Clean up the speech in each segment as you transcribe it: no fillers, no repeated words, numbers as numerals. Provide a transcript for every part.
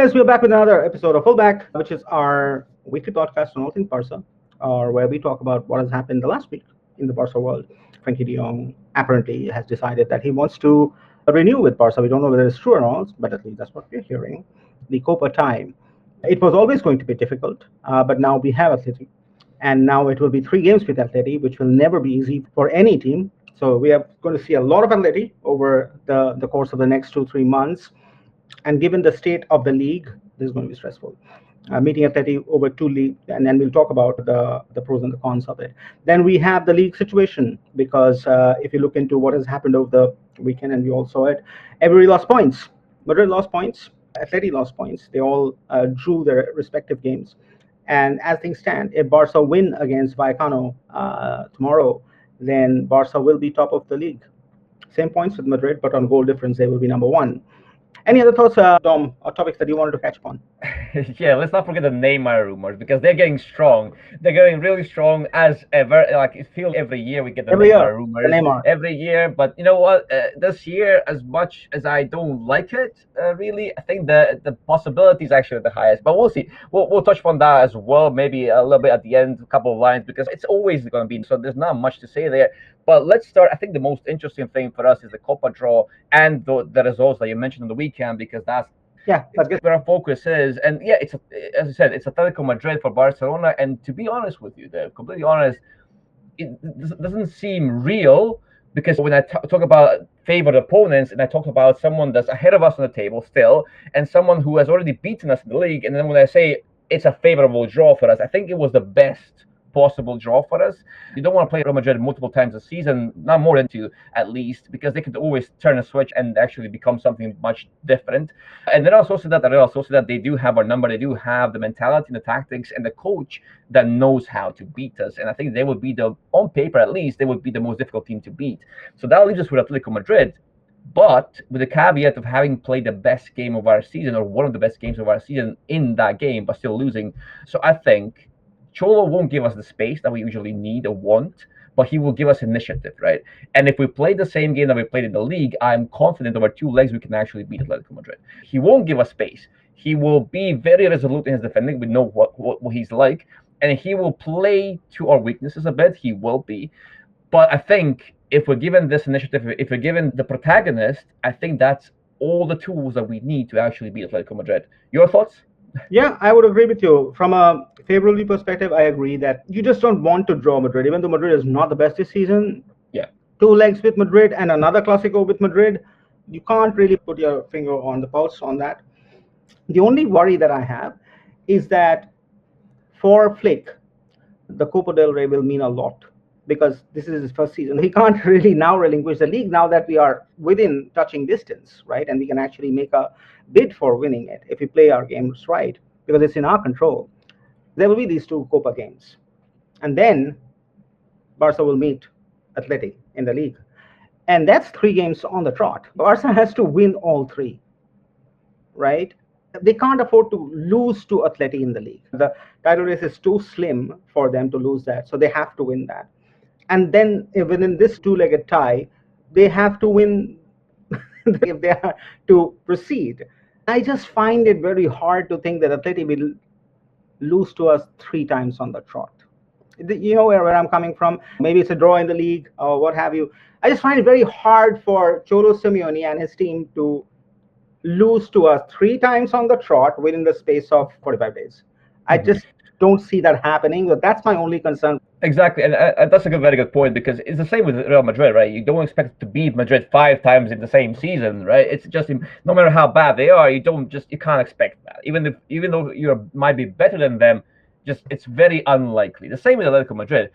guys, we're back with another episode of FullBack, which is our weekly podcast on all things Barca, or where we talk about what has happened the last week in the Barca world. Frenkie de Jong apparently has decided that he wants to renew with Barca. We don't know whether it's true or not, but at least that's what we're hearing. The Copa time. It was always going to be difficult, but now we have Atleti, and now it will be 3 games with Atleti, which will never be easy for any team. So we are going to see a lot of Atleti over the course of the next 2-3 months. And given the state of the league, this is going to be stressful. Meeting Atleti over 2 league, and then we'll talk about the pros and the cons of it. Then we have the league situation, because if you look into what has happened over the weekend, and we all saw it, everybody lost points. Madrid lost points, Atleti lost points. They all drew their respective games. And as things stand, if Barca win against Vallecano tomorrow, then Barca will be top of the league. Same points with Madrid, but on goal difference, they will be number one. Any other thoughts, Dom, or topics that you wanted to catch upon? Yeah, let's not forget the Neymar rumors, because they're getting strong. They're getting really strong as ever. Like, it feels every year we get the Neymar rumors. Neymar. Every year. But you know what? This year, as much as I don't like it, really, I think the possibility is actually the highest. But we'll see. We'll touch upon that as well, maybe a little bit at the end, a couple of lines, because it's always going to be. So there's not much to say there. But let's start. I think the most interesting thing for us is the Copa draw and the results that you mentioned on the weekend, because that's where our focus is. And yeah, it's as I said, it's Atletico Madrid for Barcelona. And to be honest with you, they're completely honest, it doesn't seem real, because when I talk about favored opponents, and I talk about someone that's ahead of us on the table still, and someone who has already beaten us in the league, and then when I say it's a favorable draw for us, I think it was the best possible draw for us. You don't want to play Real Madrid multiple times a season, not more than two at least, because they could always turn a switch and actually become something much different. And then also that they do have our number, they do have the mentality and the tactics and the coach that knows how to beat us. And I think they would be on paper at least, they would be the most difficult team to beat. So that leaves us with Atletico Madrid, but with the caveat of having played the best game of our season, or one of the best games of our season in that game, but still losing. So I think Cholo won't give us the space that we usually need or want, but he will give us initiative, right? And if we play the same game that we played in the league, I'm confident over 2 legs we can actually beat Atletico Madrid. He won't give us space. He will be very resolute in his defending. We know what he's like. And he will play to our weaknesses a bit. He will be. But I think if we're given this initiative, if we're given the protagonist, I think that's all the tools that we need to actually beat Atletico Madrid. Your thoughts? Yeah, I would agree with you. From a favorability perspective, I agree that you just don't want to draw Madrid, even though Madrid is not the best this season. Yeah. 2 legs with Madrid and another Clasico with Madrid, you can't really put your finger on the pulse on that. The only worry that I have is that for Flick, the Copa del Rey will mean a lot, because this is his first season. He can't really now relinquish the league now that we are within touching distance, right? And we can actually make a bid for winning it if we play our games right, because it's in our control. There will be these 2 Copa games. And then Barca will meet Atleti in the league. And that's 3 games on the trot. Barca has to win all 3, right? They can't afford to lose to Atleti in the league. The title race is too slim for them to lose that, so they have to win that. And then within this 2-legged tie, they have to win if they are to proceed. I just find it very hard to think that Atleti will lose to us 3 times on the trot. You know where I'm coming from? Maybe it's a draw in the league or what have you. I just find it very hard for Cholo Simeone and his team to lose to us 3 times on the trot within the space of 45 days. I just don't see that happening, but that's my only concern. Exactly, and that's a very good point, because it's the same with Real Madrid, right? You don't expect to beat Madrid 5 times in the same season, right? It's just, no matter how bad they are, you can't expect that. Even though you might be better than them, it's very unlikely. The same with Atletico Madrid.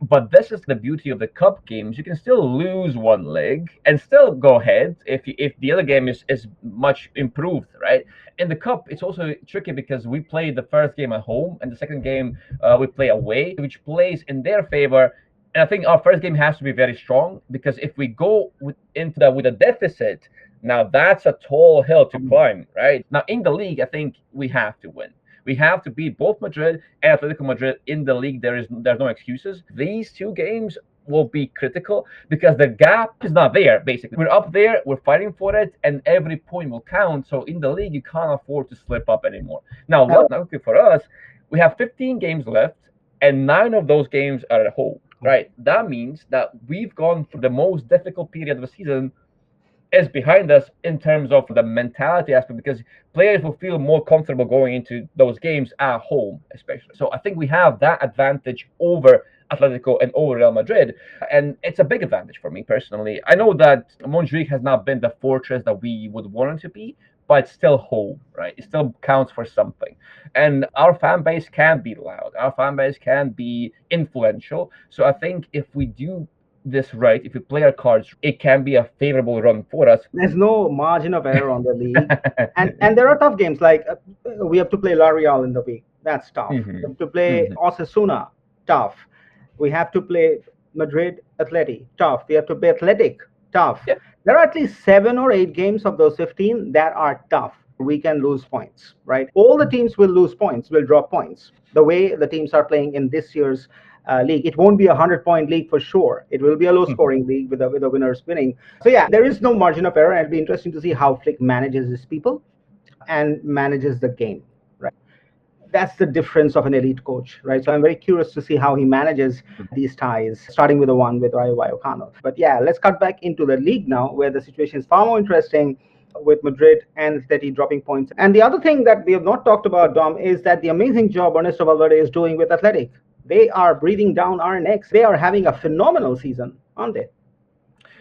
But this is the beauty of the cup games. You can still lose 1 leg and still go ahead if the other game is much improved, right? In the cup, it's also tricky because we play the first game at home and the second game we play away, which plays in their favor. And I think our first game has to be very strong, because if we go into that with a deficit, now that's a tall hill to climb, right? Now in the league, I think we have to win. We have to beat both Madrid and Atletico Madrid in the league. There's no excuses. These 2 games will be critical because the gap is not there, basically. We're up there, we're fighting for it, and every point will count. So in the league, you can't afford to slip up anymore. Now, luckily for us, we have 15 games left, and 9 of those games are at home, right? That means that we've gone through the most difficult period of the season is behind us in terms of the mentality aspect, because players will feel more comfortable going into those games at home, especially. So I think we have that advantage over Atletico and over Real Madrid, and it's a big advantage for me personally. I know that Montjuic has not been the fortress that we would want it to be, but it's still home, right? It still counts for something. And our fan base can be loud. Our fan base can be influential. So I think if we do this right, if we play our cards, it can be a favorable run for us. There's no margin of error on the league, and there are tough games. Like we have to play La Real in the week. That's tough. We have to play Osasuna. Tough. We have to play Madrid, Atleti. Tough. We have to play Athletic. Tough. Yeah. There are at least 7 or 8 games of those 15 that are tough. We can lose points, right? All the teams will lose points, will drop points. The way the teams are playing in this year's league, it won't be a 100-point league for sure. It will be a low-scoring league with the winners winning. So yeah, there is no margin of error, and it'll be interesting to see how Flick manages his people and manages the game. Right, that's the difference of an elite coach, right? So I'm very curious to see how he manages these ties, starting with the one with Rayo Vallecano. But yeah, let's cut back into the league now, where the situation is far more interesting, with Madrid and Atleti dropping points. And the other thing that we have not talked about, Dom, is that the amazing job Ernesto Valverde is doing with Athletic. They are breathing down our necks. They are having a phenomenal season, aren't they?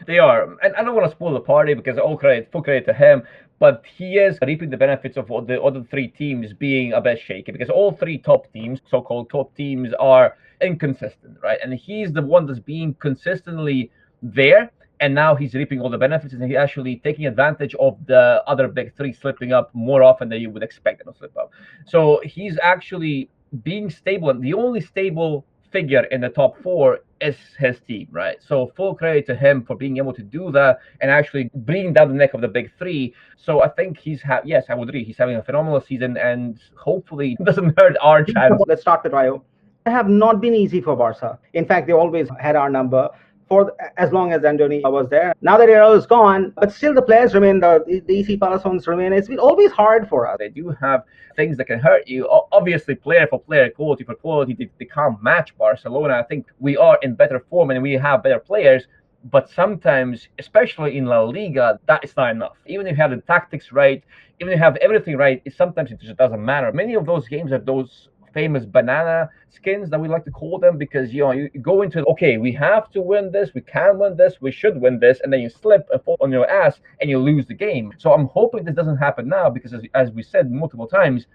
They are. And I don't want to spoil the party because full credit to him, but he is reaping the benefits of the other 3 teams being a bit shaky, because all 3 top teams, so-called top teams, are inconsistent, right? And he's the one that's being consistently there, and now he's reaping all the benefits, and he's actually taking advantage of the other big 3 slipping up more often than you would expect them to slip up. So he's actually being stable, and the only stable figure in the top 4 is his team, right? So full credit to him for being able to do that and actually bringing down the neck of the big 3. So I think yes, I would agree, he's having a phenomenal season, and hopefully it doesn't hurt our chance. Let's start with Rayo. They have not been easy for Barca. In fact, they always had our number for as long as Andoni was there. Now that Errol is gone, but still the players remain, the easy Palasons remain. It's been always hard for us. They do have things that can hurt you. Obviously, player for player, quality for quality, they can't match Barcelona. I think we are in better form and we have better players, but sometimes, especially in La Liga, that is not enough. Even if you have the tactics right, even if you have everything right, sometimes it just doesn't matter. Many of those games are those famous banana skins that we like to call them, because you go into, okay, we have to win this, we can win this, we should win this, and then you slip and fall on your ass and you lose the game. So I'm hoping this doesn't happen now, because as we said multiple times,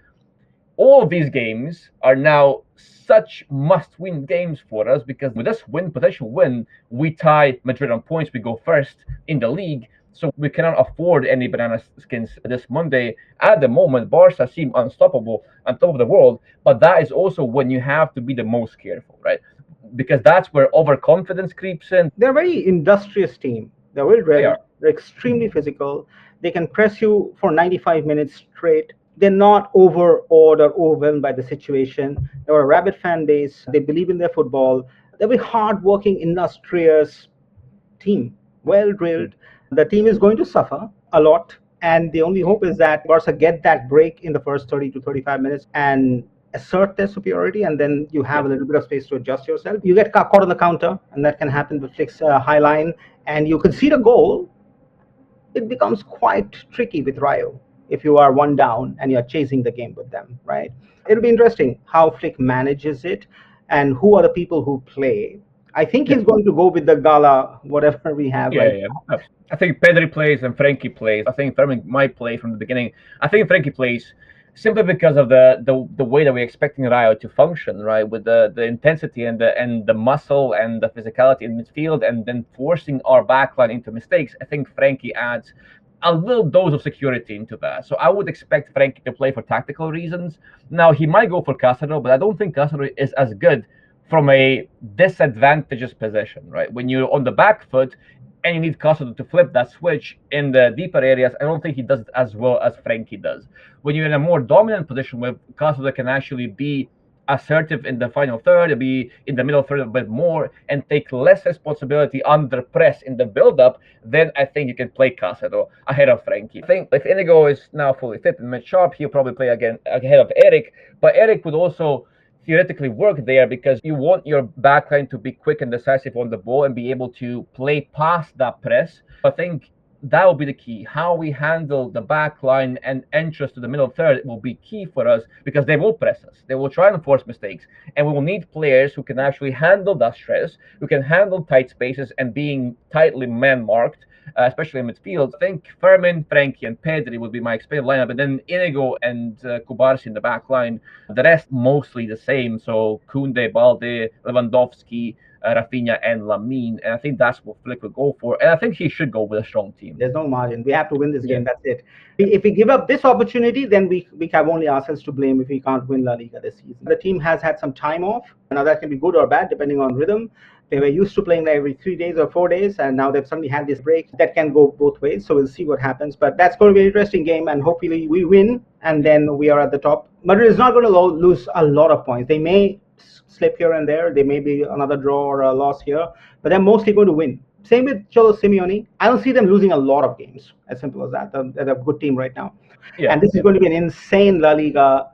all of these games are now such must-win games for us, because with this potential win, we tie Madrid on points, we go first in the league. So we cannot afford any banana skins this Monday. At the moment, Barca seem unstoppable, on top of the world. But that is also when you have to be the most careful, right? Because that's where overconfidence creeps in. They're a very industrious team. They're well drilled. They're extremely physical. They can press you for 95 minutes straight. They're not overawed or overwhelmed by the situation. They're a rabid fan base. They believe in their football. They're a very hardworking, industrious team, well drilled. The team is going to suffer a lot, and the only hope is that Barca get that break in the first 30 to 35 minutes and assert their superiority, and then you have a little bit of space to adjust yourself. You get caught on the counter, and that can happen with Flick's high line, and you concede a goal. It becomes quite tricky with Rayo if you are 1 down and you're chasing the game with them, right? It'll be interesting how Flick manages it and who are the people who play. I think he's going to go with the Gala, whatever we have right now. I think Pedri plays and Frenkie plays. I think Fermin might play from the beginning. I think Frenkie plays simply because of the way that we're expecting Rayo to function, right? With the intensity and the muscle and the physicality in midfield, and then forcing our backline into mistakes. I think Frenkie adds a little dose of security into that. So I would expect Frenkie to play for tactical reasons. Now, he might go for Castro, but I don't think Castro is as good from a disadvantageous position, right? When you're on the back foot and you need Castro to flip that switch in the deeper areas, I don't think he does it as well as Frenkie does. When you're in a more dominant position where Castro can actually be assertive in the final third, be in the middle third a bit more, and take less responsibility under press in the build-up, then I think you can play Casado ahead of Frenkie. I think if Inigo is now fully fit and mid sharp, he'll probably play again ahead of Eric, but Eric would also theoretically work there because you want your backline to be quick and decisive on the ball and be able to play past that press. I think that will be the key. How we handle the back line and entrance to the middle third will be key for us because they will press us. They will try and force mistakes. And we will need players who can actually handle that stress, who can handle tight spaces and being tightly man-marked, especially in midfield. I think Fermin, Frenkie, and Pedri would be my expected lineup. And then Inigo and Kubarsi in the back line. The rest mostly the same. So Koundé, Balde, Lewandowski, Rafinha and Lamine, and I think that's what Flick will go for. And I think he should go with a strong team. There's no margin. We have to win this game. That's it. If we give up this opportunity, then we have only ourselves to blame if we can't win La Liga this season. The team has had some time off. Now that can be good or bad depending on rhythm. They were used to playing every 3 days or 4 days, and now they've suddenly had this break. That can go both ways, so we'll see what happens. But that's going to be an interesting game, and hopefully we win, and then we are at the top. Madrid is not going to lose a lot of points. They may slip here and there. There may be another draw or a loss here, but they're mostly going to win. Same with Cholo Simeone. I don't see them losing a lot of games. As simple as that. They're a good team right now. Yeah. And this is going to be an insane La Liga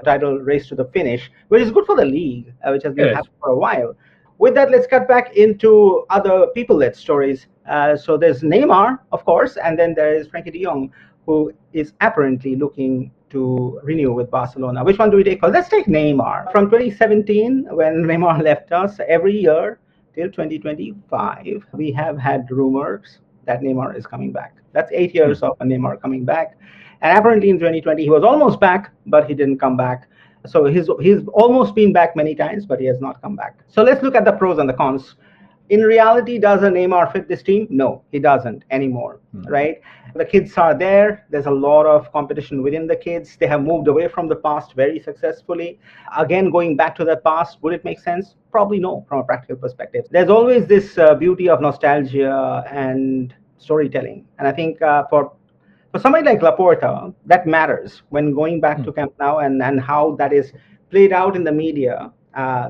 title race to the finish, which is good for the league, which has been happening for a while. With that, let's cut back into other people-led stories. So there's Neymar, of course, and then there is Frenkie de Jong, who is apparently looking to renew with Barcelona. Which one do we take? Well, let's take Neymar. From 2017, when Neymar left us, every year till 2025, we have had rumors that Neymar is coming back. That's 8 years of Neymar coming back. And apparently in 2020, he was almost back, but he didn't come back. So he's almost been back many times, but he has not come back. So let's look at the pros and the cons. In reality, does a Neymar fit this team? No, he doesn't anymore, right? The kids are there. There's a lot of competition within the kids. They have moved away from the past very successfully. Again, going back to the past, would it make sense? Probably no, from a practical perspective. There's always this beauty of nostalgia and storytelling. And I think for somebody like Laporta, that matters when going back to Camp Nou and how that is played out in the media.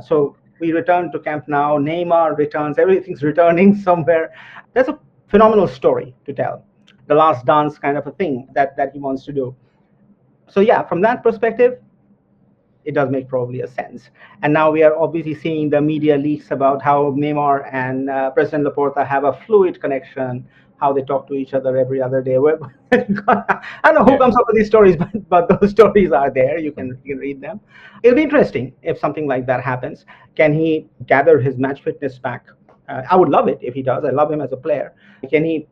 So we return to Camp Nou, Neymar returns, everything's returning somewhere. That's a phenomenal story to tell. The last dance kind of a thing that he wants to do. So yeah, from that perspective, it does make probably a sense. And now we are obviously seeing the media leaks about how Neymar and President Laporta have a fluid connection, how they talk to each other every other day. I don't know who comes up with these stories, but those stories are there. You can read them. It'll be interesting if something like that happens. Can he gather his match fitness back? I would love it if he does. I love him as a player. Can he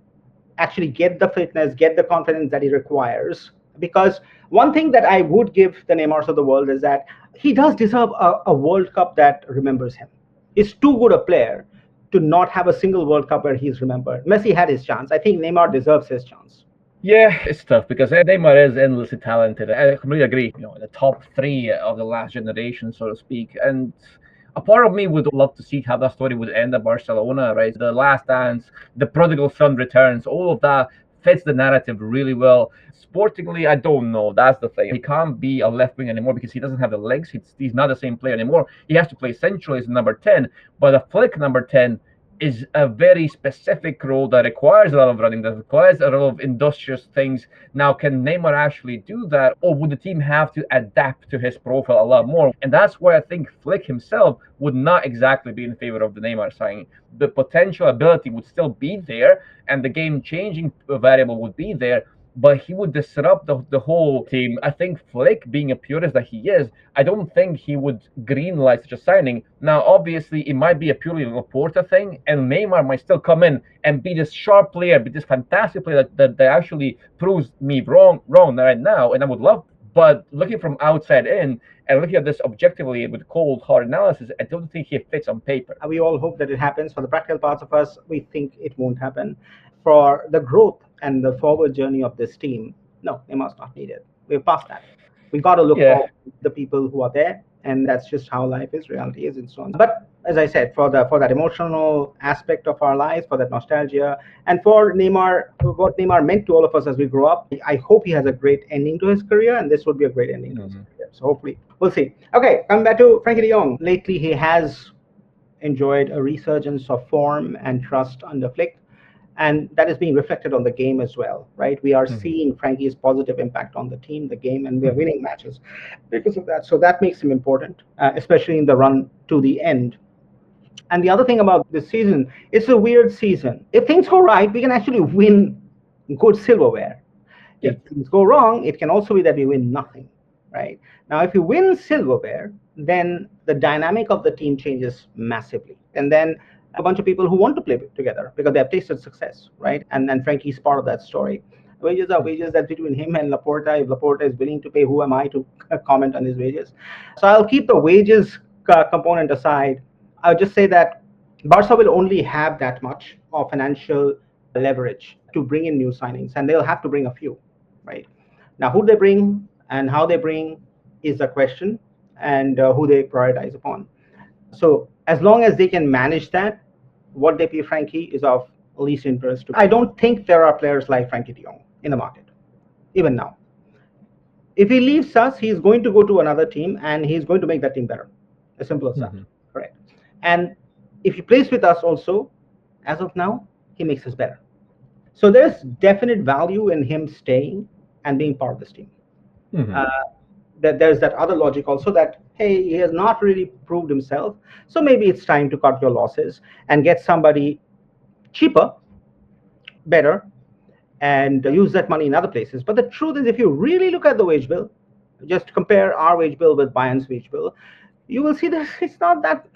actually get the fitness, get the confidence that he requires? Because one thing that I would give the Neymars of the world is that he does deserve a World Cup that remembers him. He's too good a player to not have a single World Cup where he's remembered. Messi had his chance. I think Neymar deserves his chance. Yeah, it's tough because Neymar is endlessly talented. I completely agree. The top three of the last generation, so to speak. And a part of me would love to see how that story would end at Barcelona, right? The last dance, the prodigal son returns, all of that fits the narrative really well. Sportingly, I don't know. That's the thing. He can't be a left wing anymore because he doesn't have the legs. He's not the same player anymore. He has to play central as number 10, but a flick number 10 is a very specific role that requires a lot of running, that requires a lot of industrious things. Now, can Neymar actually do that, or would the team have to adapt to his profile a lot more? And that's where I think Flick himself would not exactly be in favor of the Neymar signing. The potential ability would still be there, and the game-changing variable would be there, but he would disrupt the whole team. I think Flick, being a purist that he is, I don't think he would greenlight such a signing. Now, obviously, it might be a purely Laporta thing, and Neymar might still come in and be this sharp player, be this fantastic player that actually proves me wrong right now, and I would love. But looking from outside in and looking at this objectively with cold, hard analysis, I don't think he fits on paper. We all hope that it happens. For the practical parts of us, we think it won't happen. For the growth and the forward journey of this team, no, Neymar's not needed. We're past that. We got to look for the people who are there, and that's just how life is, reality is, and so on. But as I said, for that emotional aspect of our lives, for that nostalgia, and for Neymar, what Neymar meant to all of us as we grow up, I hope he has a great ending to his career, and this would be a great ending to his career. So hopefully, we'll see. Okay, coming back to Frenkie de Jong. Lately, he has enjoyed a resurgence of form and trust under Flick, and that is being reflected on the game as well, right? We are seeing Frankie's positive impact on the team, the game, and we are winning matches because of that. So that makes him important, especially in the run to the end. And the other thing about this season, it's a weird season. If things go right, we can actually win good silverware. If things go wrong, it can also be that we win nothing, right? Now, if you win silverware, then the dynamic of the team changes massively. And then a bunch of people who want to play together because they have tasted success, right? And then Frankie's part of that story. Wages are wages. That's between him and Laporta. If Laporta is willing to pay, who am I to comment on his wages? So I'll keep the wages component aside. I'll just say that Barca will only have that much of financial leverage to bring in new signings, and they'll have to bring a few, right? Now, who they bring and how they bring is the question, and who they prioritize upon. So as long as they can manage that, what they pay Frenkie is of least interest to me. I don't think there are players like Frenkie de Jong in the market, even now. If he leaves us, he's going to go to another team and he's going to make that team better. As simple as that. Correct. And if he plays with us also, as of now, he makes us better. So there's definite value in him staying and being part of this team. That there's that other logic also that, hey, he has not really proved himself, so maybe it's time to cut your losses and get somebody cheaper, better, and use that money in other places. But the truth is, if you really look at the wage bill, just compare our wage bill with Bayern's wage bill, you will see that it's not that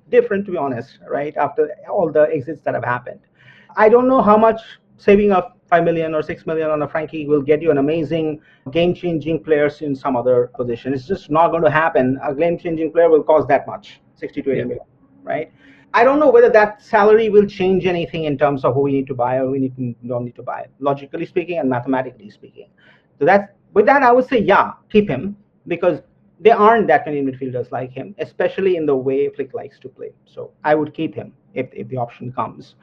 different, to be honest, right? After all the exits that have happened. I don't know how much saving up 5 million or 6 million on a Frenkie will get you an amazing game-changing players in some other position. It's just not going to happen. A game-changing player will cost that much, 60 to 80 million, right? I don't know whether that salary will change anything in terms of who we need to buy or don't need to buy, logically speaking and mathematically speaking. So with that, I would say, yeah, keep him, because there aren't that many midfielders like him, especially in the way Flick likes to play. So I would keep him if the option comes.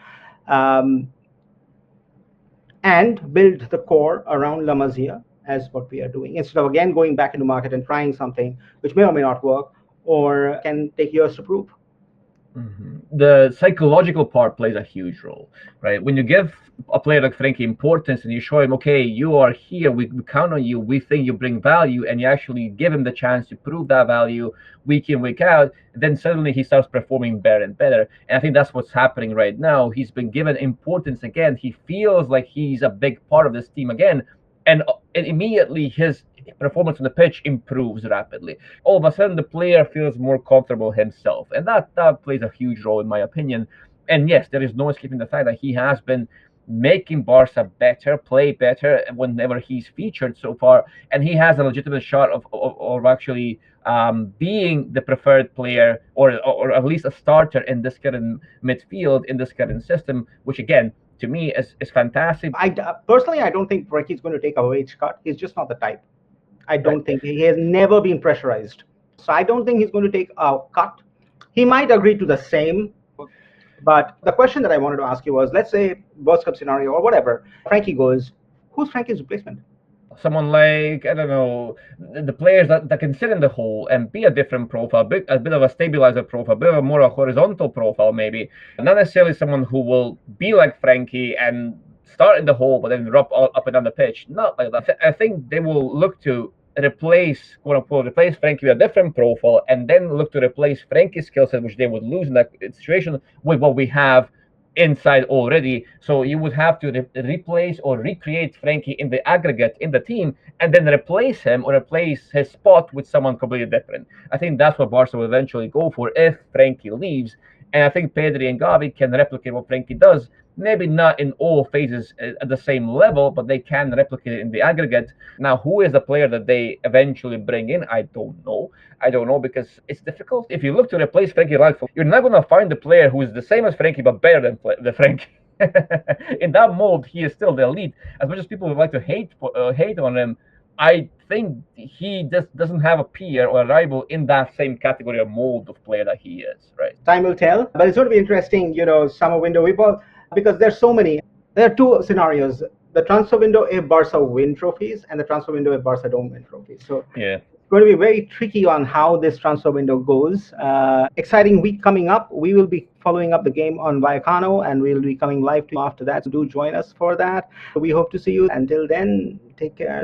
And build the core around La Masia, as what we are doing, instead of again going back into market and trying something which may or may not work or can take years to prove. The psychological part plays a huge role, right? When you give a player like Frenkie importance and you show him, okay, you are here, we count on you, we think you bring value, and you actually give him the chance to prove that value week in, week out, then suddenly he starts performing better and better. And I think that's what's happening right now. He's been given importance again. He feels like he's a big part of this team again. And immediately his performance on the pitch improves rapidly. All of a sudden, the player feels more comfortable himself. And that plays a huge role, in my opinion. And yes, there is no escaping the fact that he has been making Barca better, play better whenever he's featured so far. And he has a legitimate shot of actually being the preferred player, or at least a starter in this current midfield, in this current system, which again, to me, is fantastic. Personally, I don't think Frenkie's going to take a wage cut. He's just not the type. I don't think he has never been pressurized. So I don't think he's going to take a cut. He might agree to the same. But the question that I wanted to ask you was, let's say World Cup scenario or whatever, Frenkie goes, who's Frenkie's replacement? Someone like, I don't know, the players that can sit in the hole and be a different profile, a bit of a stabilizer profile, a bit of a more horizontal profile maybe. Not necessarily someone who will be like Frenkie and start in the hole but then drop up and down the pitch. Not like that. I think they will look to replace, quote unquote, replace Frenkie with a different profile, and then look to replace Frenkie's skill set, which they would lose in that situation, with what we have inside already. So you would have to replace or recreate Frenkie in the aggregate in the team, and then replace him or replace his spot with someone completely different. I think that's what Barca will eventually go for if Frenkie leaves. And I think Pedri and Gavi can replicate what Frenkie does. Maybe not in all phases at the same level, but they can replicate it in the aggregate. Now, who is the player that they eventually bring in? I don't know. I don't know, because it's difficult. If you look to replace Frenkie Lampard, you're not going to find the player who is the same as Frenkie, but better than the Frenkie. In that mold, he is still the elite. As much as people would like to hate on him, I think he just doesn't have a peer or a rival in that same category or mold of player that he is, right? Time will tell, but it's going to be interesting, summer window. Because there's so many. There are two scenarios: the transfer window if Barca win trophies, and the transfer window if Barca don't win trophies. So yeah, going to be very tricky on how this transfer window goes. Exciting week coming up. We will be following up the game on Vallecano, and we'll be coming live to you after that. So do join us for that. We hope to see you. Until then, take care.